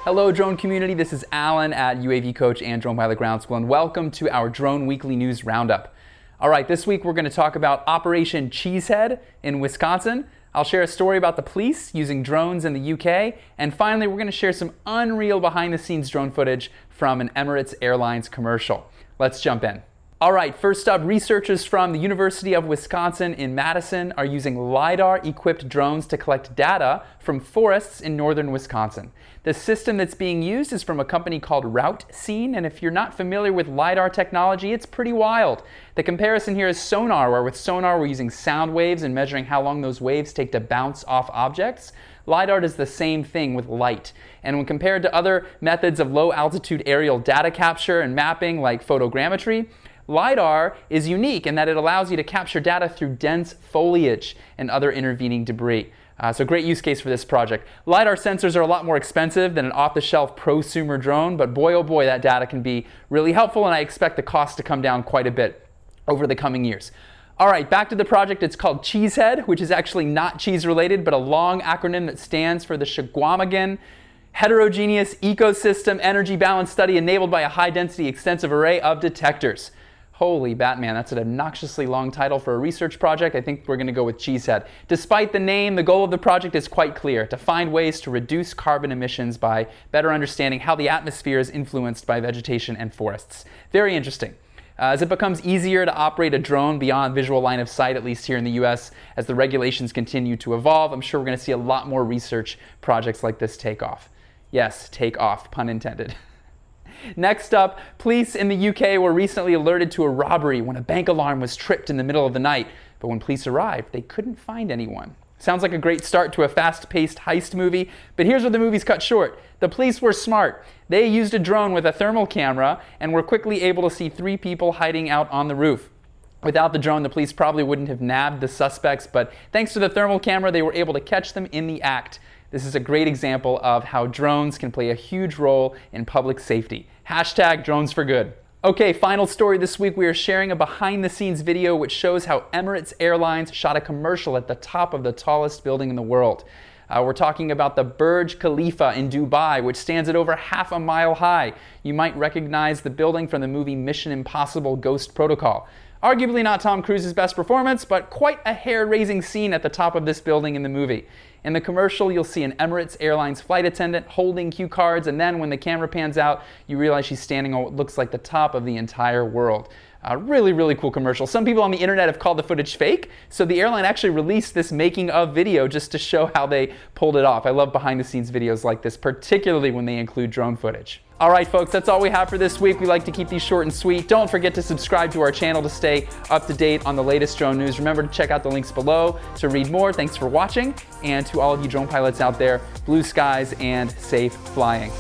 Hello drone community, this is Alan at UAV Coach and Drone Pilot Ground School, and welcome to our Drone Weekly News Roundup. Alright, this week we're going to talk about Operation Cheesehead in Wisconsin. I'll share a story about the police using drones in the UK, and finally we're going to share some unreal behind the scenes drone footage from an Emirates Airlines commercial. Let's jump in. Alright, first up, researchers from the University of Wisconsin in Madison are using LiDAR-equipped drones to collect data from forests in northern Wisconsin. The system that's being used is from a company called Roundup, and if you're not familiar with LiDAR technology, it's pretty wild. The comparison here is sonar, where with sonar we're using sound waves and measuring how long those waves take to bounce off objects. LiDAR does the same thing with light. And when compared to other methods of low-altitude aerial data capture and mapping like photogrammetry, LiDAR is unique in that it allows you to capture data through dense foliage and other intervening debris. So great use case for this project. LiDAR sensors are a lot more expensive than an off-the-shelf prosumer drone, but boy oh boy, that data can be really helpful, and I expect the cost to come down quite a bit over the coming years. Alright, back to the project. It's called Cheesehead, which is actually not cheese related, but a long acronym that stands for the Shagwamigan Heterogeneous Ecosystem Energy Balance Study enabled by a high-density extensive array of detectors. Holy Batman, that's an obnoxiously long title for a research project. I think we're going to go with Cheesehead. Despite the name, the goal of the project is quite clear: to find ways to reduce carbon emissions by better understanding how the atmosphere is influenced by vegetation and forests. Very interesting. As it becomes easier to operate a drone beyond visual line of sight, at least here in the US, as the regulations continue to evolve, I'm sure we're going to see a lot more research projects like this take off. Yes, take off, pun intended. Next up, police in the UK were recently alerted to a robbery when a bank alarm was tripped in the middle of the night. But when police arrived, they couldn't find anyone. Sounds like a great start to a fast-paced heist movie, but here's where the movie's cut short. The police were smart. They used a drone with a thermal camera and were quickly able to see 3 people hiding out on the roof. Without the drone, the police probably wouldn't have nabbed the suspects, but thanks to the thermal camera, they were able to catch them in the act. This is a great example of how drones can play a huge role in public safety. Hashtag drones for good. Okay, final story this week. We are sharing a behind-the-scenes video which shows how Emirates Airlines shot a commercial at the top of the tallest building in the world. We're talking about the Burj Khalifa in Dubai, which stands at over half a mile high. You might recognize the building from the movie Mission Impossible: Ghost Protocol. Arguably not Tom Cruise's best performance, but quite a hair-raising scene at the top of this building in the movie. In the commercial, you'll see an Emirates Airlines flight attendant holding cue cards, and then when the camera pans out, you realize she's standing on what looks like the top of the entire world. Really, really cool commercial. Some people on the internet have called the footage fake, so the airline actually released this making of video just to show how they pulled it off. I love behind the scenes videos like this, particularly when they include drone footage. Alright folks, that's all we have for this week. We like to keep these short and sweet. Don't forget to subscribe to our channel to stay up to date on the latest drone news. Remember to check out the links below to read more. Thanks for watching, and to all of you drone pilots out there, blue skies and safe flying.